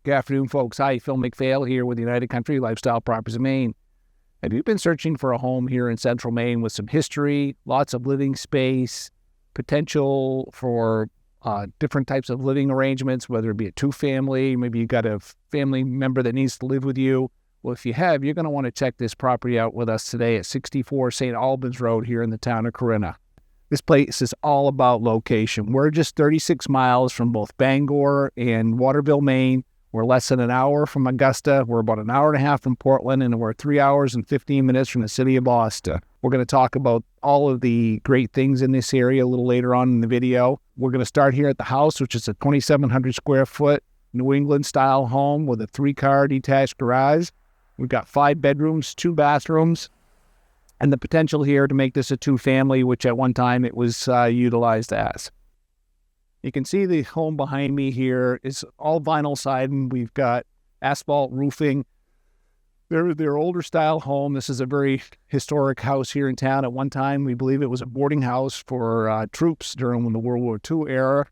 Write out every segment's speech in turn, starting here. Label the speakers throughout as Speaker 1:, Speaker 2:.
Speaker 1: Good afternoon, folks. Hi, Phil McPhail here with United Country Lifestyle Properties of Maine. Have you been searching for a home here in central Maine with some history, lots of living space, potential for different types of living arrangements, whether it be a two-family, maybe you got a family member that needs to live with you? Well, if you have, you're going to want to check this property out with us today at 64 St. Albans Road here in the town of Corinna. This place is all about location. We're just 36 miles from both Bangor and Waterville, Maine. We're less than an hour from Augusta. We're about an hour and a half from Portland, and we're 3 hours and 15 minutes from the city of Augusta. We're going to talk about all of the great things in this area a little later on in the video. We're going to start here at the house, which is a 2,700 square foot New England style home with a 3-car detached garage. We've got 5 bedrooms, 2 bathrooms, and the potential here to make this a 2-family, which at one time it was utilized as. You can see the home behind me here is all vinyl siding. We've got asphalt roofing. They're older style home. This is a very historic house here in town. At one time, we believe it was a boarding house for troops during the World War II era.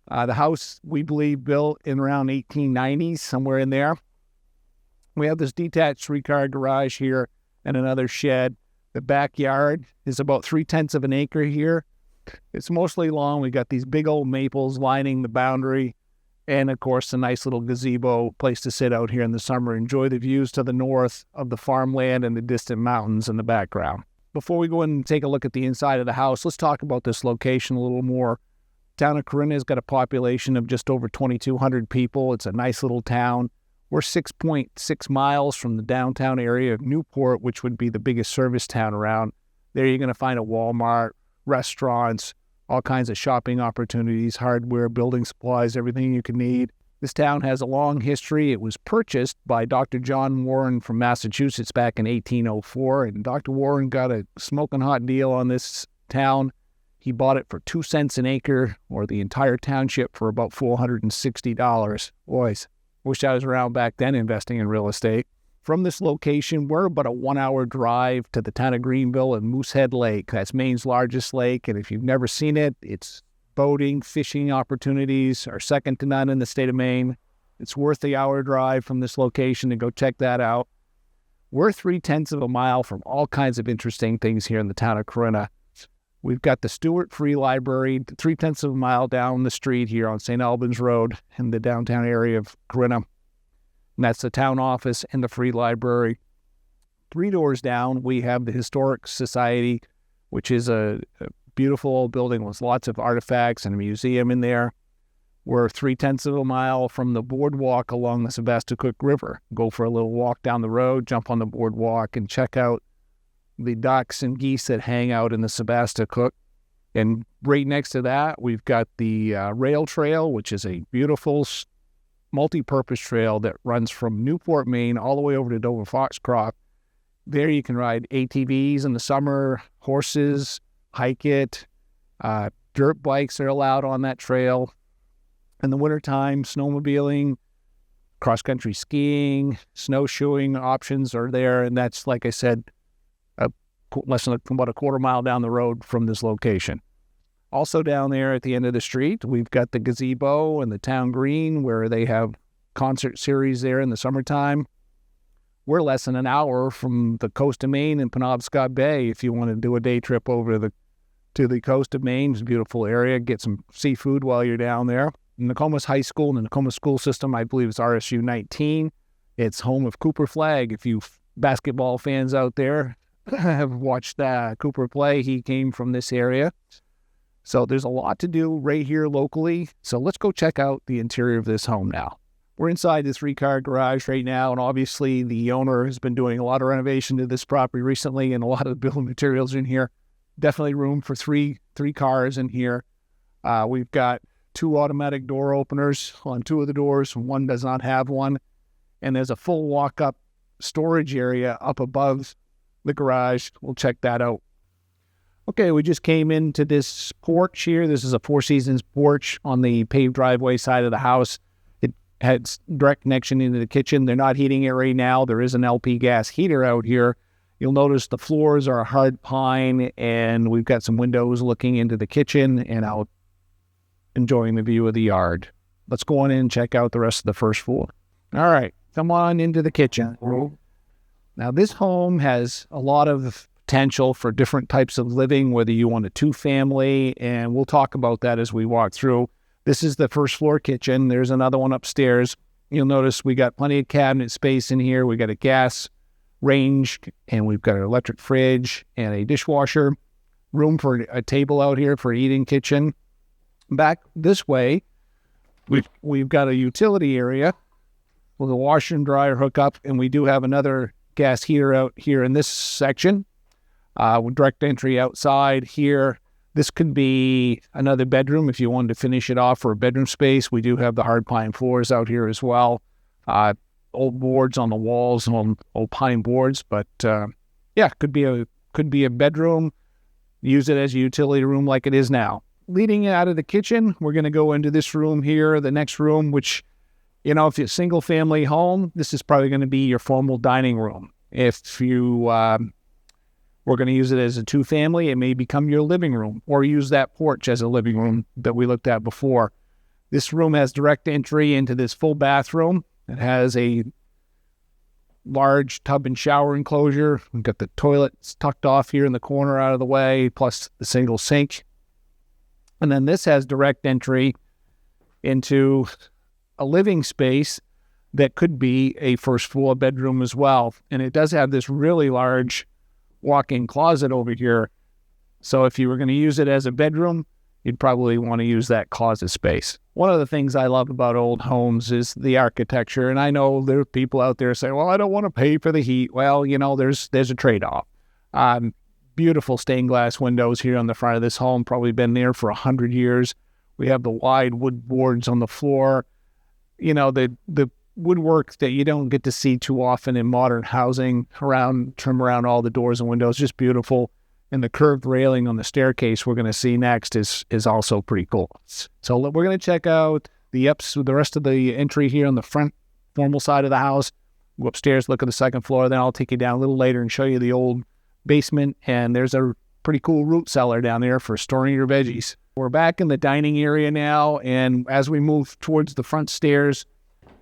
Speaker 1: The house, we believe, built in around 1890s, somewhere in there. We have this detached 3-car garage here and another shed. The backyard is about 3/10 of an acre here. It's mostly lawn. We got these big old maples lining the boundary. And, of course, a nice little gazebo place to sit out here in the summer. Enjoy the views to the north of the farmland and the distant mountains in the background. Before we go in and take a look at the inside of the house, let's talk about this location a little more. Town of Corinna has got a population of just over 2,200 people. It's a nice little town. We're 6.6 miles from the downtown area of Newport, which would be the biggest service town around. There you're going to find a Walmart, restaurants, all kinds of shopping opportunities, hardware, building supplies, everything you can need. This town has a long history. It was purchased by Dr. John Warren from Massachusetts back in 1804, and Dr. Warren got a smoking hot deal on this town. He bought it for 2 cents an acre, or the entire township for about $460. Boys, wish I was around back then investing in real estate. From this location, we're about a 1-hour drive to the town of Greenville and Moosehead Lake. That's Maine's largest lake, and if you've never seen it, its boating, fishing opportunities are second to none in the state of Maine. It's worth the hour drive from this location to go check that out. We're 3/10 of a mile from all kinds of interesting things here in the town of Corinna. We've got the Stewart Free Library, 3/10 of a mile down the street here on St. Albans Road in the downtown area of Corinna. And that's the town office and the free library. 3 doors down, we have the Historic Society, which is a beautiful old building with lots of artifacts and a museum in there. We're 3/10 of a mile from the boardwalk along the Sebasticook River. Go for a little walk down the road, jump on the boardwalk, and check out the ducks and geese that hang out in the Sebasticook. And right next to that, we've got the rail trail, which is a beautiful multi-purpose trail that runs from Newport, Maine, all the way over to Dover Foxcroft. There you can ride ATVs in the summer, horses, hike it. Dirt bikes are allowed on that trail. In the wintertime, snowmobiling, cross-country skiing, snowshoeing options are there. And that's, like I said, less than about a quarter mile down the road from this location. Also down there at the end of the street, we've got the gazebo and the town green where they have concert series there in the summertime. We're less than an hour from the coast of Maine and Penobscot Bay if you want to do a day trip over to the coast of Maine. It's a beautiful area. Get some seafood while you're down there. Nokomis High School and the Nokomis School System, I believe it's RSU 19. It's home of Cooper Flagg. If you basketball fans out there have watched Cooper play, he came from this area. So there's a lot to do right here locally. So let's go check out the interior of this home now. We're inside the 3-car garage right now, and obviously the owner has been doing a lot of renovation to this property recently, and a lot of the building materials in here. Definitely room for three cars in here. We've got 2 automatic door openers on 2 of the doors. One does not have one. And there's a full walk-up storage area up above the garage. We'll check that out. Okay, we just came into this porch here. This is a Four Seasons porch on the paved driveway side of the house. It has direct connection into the kitchen. They're not heating it right now. There is an LP gas heater out here. You'll notice the floors are hard pine, and we've got some windows looking into the kitchen and out enjoying the view of the yard. let's go on in and check out the rest of the first floor. All right, come on into the kitchen. Now, this home has a lot of potential for different types of living, whether you want a two-family, and we'll talk about that as we walk through. This is the first floor kitchen. There's another one upstairs. You'll notice we got plenty of cabinet space in here. We got a gas range, and we've got an electric fridge and a dishwasher. Room for a table out here for eating kitchen. Back this way, we've got a utility area with a washer and dryer hookup, and we do have another gas heater out here in this section. With direct entry outside here. This could be another bedroom if you wanted to finish it off for a bedroom space. We do have the hard pine floors out here as well. Old boards on the walls and old pine boards, but could be a bedroom. Use it as a utility room like it is now. Leading out of the kitchen, we're going to go into this room here, the next room, which, if you're a single family home, this is probably going to be your formal dining room. If you we're going to use it as a two-family, it may become your living room, or use that porch as a living room that we looked at before. This room has direct entry into this full bathroom. It has a large tub and shower enclosure. We've got the toilets tucked off here in the corner out of the way, plus the single sink. And then this has direct entry into a living space that could be a first floor bedroom as well. And it does have this really large walk-in closet over here. So if you were going to use it as a bedroom, you'd probably want to use that closet space. One of the things I love about old homes is the architecture. And I know there are people out there saying, well, I don't want to pay for the heat. Well, there's a trade-off. Beautiful stained glass windows here on the front of this home, probably been there for 100 years. We have the wide wood boards on the floor. The woodwork that you don't get to see too often in modern housing, trim around all the doors and windows, just beautiful. And the curved railing on the staircase we're going to see next is also pretty cool. So we're going to check out the rest of the entry here on the front formal side of the house. Go upstairs, look at the second floor, then I'll take you down a little later and show you the old basement. And there's a pretty cool root cellar down there for storing your veggies. We're back in the dining area now, and as we move towards the front stairs,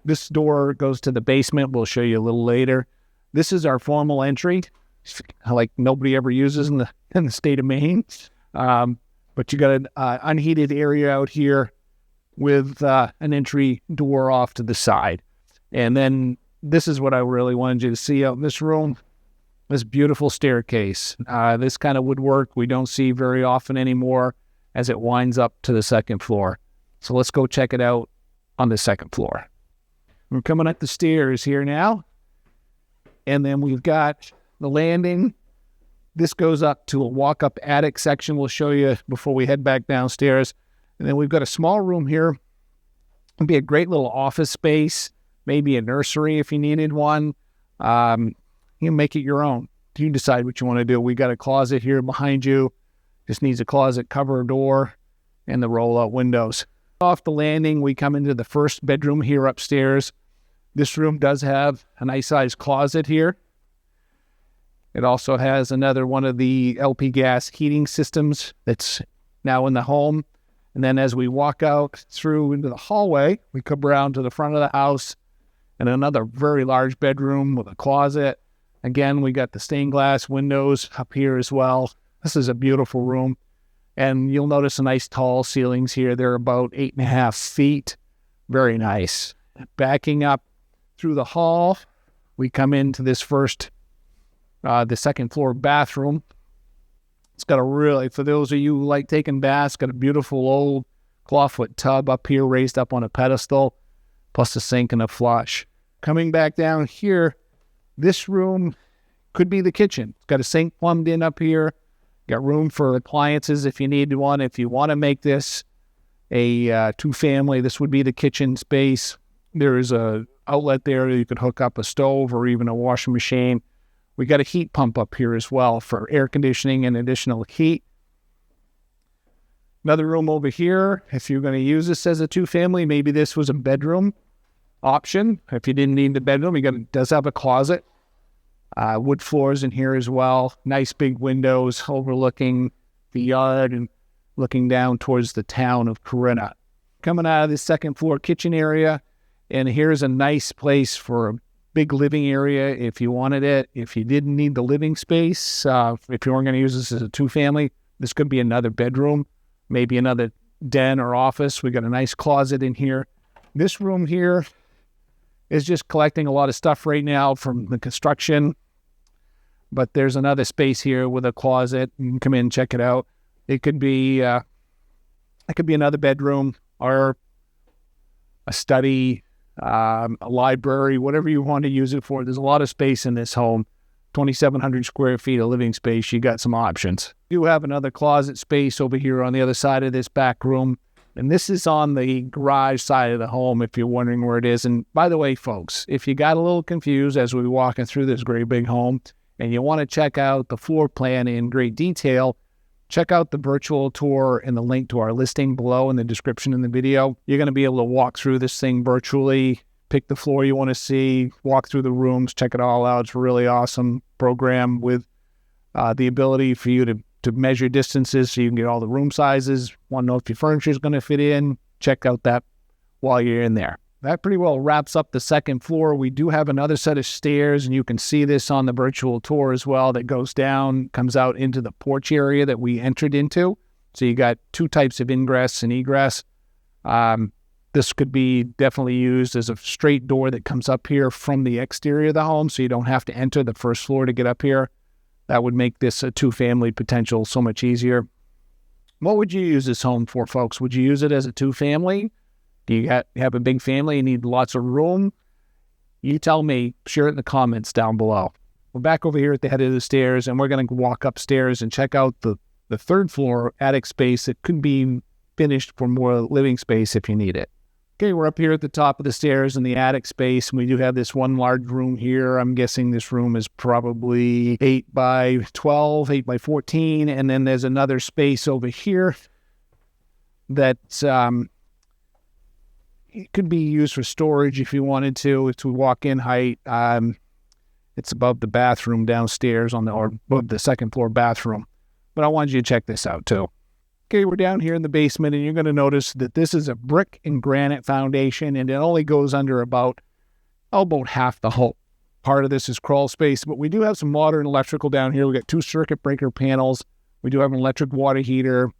Speaker 1: this door goes to the basement. We'll show you a little later. This is our formal entry, like nobody ever uses in the state of Maine. But you got an unheated area out here with an entry door off to the side. And then this is what I really wanted you to see out in this room, this beautiful staircase. This kind of woodwork we don't see very often anymore as it winds up to the second floor. So let's go check it out on the second floor. We're coming up the stairs here now. And then we've got the landing. This goes up to a walk-up attic section we'll show you before we head back downstairs. And then we've got a small room here. It'd be a great little office space, maybe a nursery if you needed one. You can make it your own. You decide what you want to do. We got a closet here behind you. Just needs a closet cover door and the roll-out windows. Off the landing, we come into the first bedroom here upstairs. This room does have a nice sized closet here. It also has another one of the LP gas heating systems that's now in the home. And then as we walk out through into the hallway, we come around to the front of the house and another very large bedroom with a closet. Again, we got the stained glass windows up here as well. This is a beautiful room. And you'll notice a nice tall ceilings here. They're about 8.5 feet. Very nice. Backing up through the hall, we come into this the second floor bathroom. It's got for those of you who like taking baths, got a beautiful old clawfoot tub up here raised up on a pedestal, plus a sink and a flush. Coming back down here, this room could be the kitchen. It's got a sink plumbed in up here. Got room for appliances if you need one. If you want to make this a two-family, this would be the kitchen space. There is a outlet there. You could hook up a stove or even a washing machine. We got a heat pump up here as well for air conditioning and additional heat. Another room over here. If you're going to use this as a two-family, maybe this was a bedroom option. If you didn't need the bedroom, it does have a closet. Wood floors in here as well. Nice big windows overlooking the yard and looking down towards the town of Corinna. coming out of the second floor kitchen area, and here's a nice place for a big living area if you wanted it. If you didn't need the living space, if you weren't going to use this as a two-family, this could be another bedroom, maybe another den or office. We got a nice closet in here. This room here is just collecting a lot of stuff right now from the construction, but there's another space here with a closet. You can come in and check it out. It could be another bedroom or a study, a library, whatever you want to use it for. There's a lot of space in this home. 2,700 square feet of living space. You got some options. You have another closet space over here on the other side of this back room. And this is on the garage side of the home, if you're wondering where it is. And by the way, folks, if you got a little confused as we were walking through this great big home and you want to check out the floor plan in great detail, check out the virtual tour and the link to our listing below in the description in the video. You're going to be able to walk through this thing virtually, pick the floor you want to see, walk through the rooms, check it all out. It's a really awesome program with the ability for you to measure distances so you can get all the room sizes. Want to know if your furniture is going to fit in. Check out that while you're in there. That pretty well wraps up the second floor. We do have another set of stairs, and you can see this on the virtual tour as well, that goes down, comes out into the porch area that we entered into. So you got two types of ingress and egress. This could be definitely used as a straight door that comes up here from the exterior of the home, so you don't have to enter the first floor to get up here. That would make this a two-family potential so much easier. What would you use this home for, folks? Would you use it as a two-family? Do you have a big family and need lots of room? You tell me. Share it in the comments down below. We're back over here at the head of the stairs, and we're going to walk upstairs and check out the third floor attic space. It could be finished for more living space if you need it. Okay, we're up here at the top of the stairs in the attic space, and we do have this one large room here. I'm guessing this room is probably 8 by 12, 8 by 14, and then there's another space over here that it could be used for storage if you wanted to. It's walk-in height. It's above the bathroom downstairs or above the second floor bathroom. But I wanted you to check this out too. Okay, we're down here in the basement, and you're going to notice that this is a brick and granite foundation, and it only goes under about half the whole part of this is crawl space. But we do have some modern electrical down here. We got 2 circuit breaker panels. We do have an electric water heater,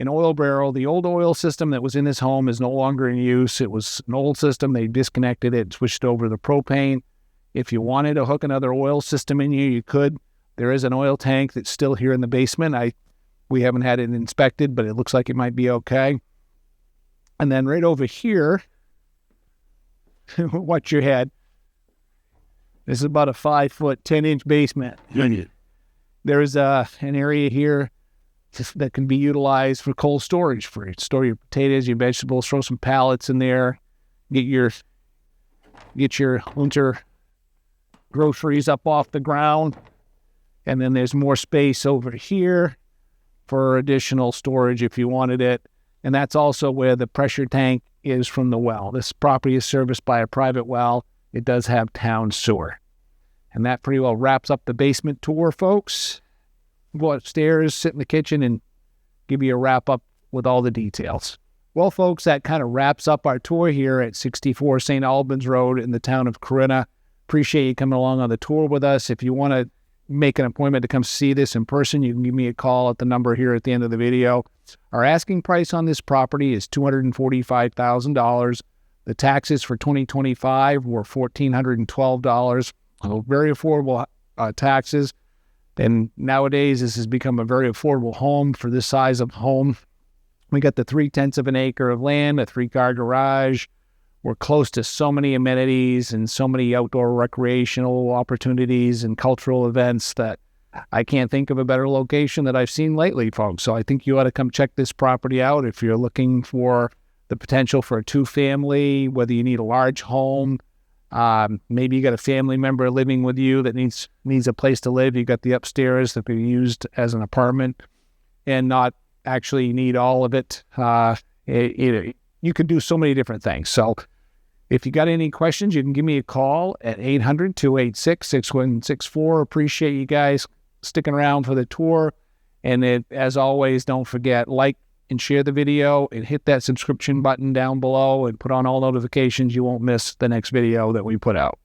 Speaker 1: an oil barrel. The old oil system that was in this home is no longer in use. It was an old system. They disconnected it, switched over to propane. If you wanted to hook another oil system in here, you could. There is an oil tank that's still here in the basement. We haven't had it inspected, but it looks like it might be okay. And then right over here, watch your head. This is about a 5-foot, 10-inch basement. There is an area here that can be utilized for cold storage. Store your potatoes, your vegetables, throw some pallets in there, get your winter groceries up off the ground. And then there's more space over here for additional storage if you wanted it. And that's also where the pressure tank is from the well. This property is serviced by a private well. It does have town sewer. And that pretty well wraps up the basement tour, folks. Go upstairs, sit in the kitchen, and give you a wrap-up with all the details. Well, folks, that kind of wraps up our tour here at 64 St. Albans Road in the town of Corinna. Appreciate you coming along on the tour with us. If you want to make an appointment to come see this in person, you can give me a call at the number here at the end of the video. Our asking price on this property is $245,000. The taxes for 2025 were $1,412. So very affordable taxes. And nowadays, this has become a very affordable home for this size of home. We got the 3/10 of an acre of land, a 3-car garage. We're close to so many amenities and so many outdoor recreational opportunities and cultural events that I can't think of a better location that I've seen lately, folks. So I think you ought to come check this property out if you're looking for the potential for a two-family, whether you need a large home. Maybe you got a family member living with you that needs a place to live. You got the upstairs that can be used as an apartment and not actually need all of it. You could do so many different things. So if you got any questions, you can give me a call at 800-286-6164. Appreciate you guys sticking around for the tour. And as always, don't forget, like, and share the video and hit that subscription button down below and put on all notifications. You won't miss the next video that we put out.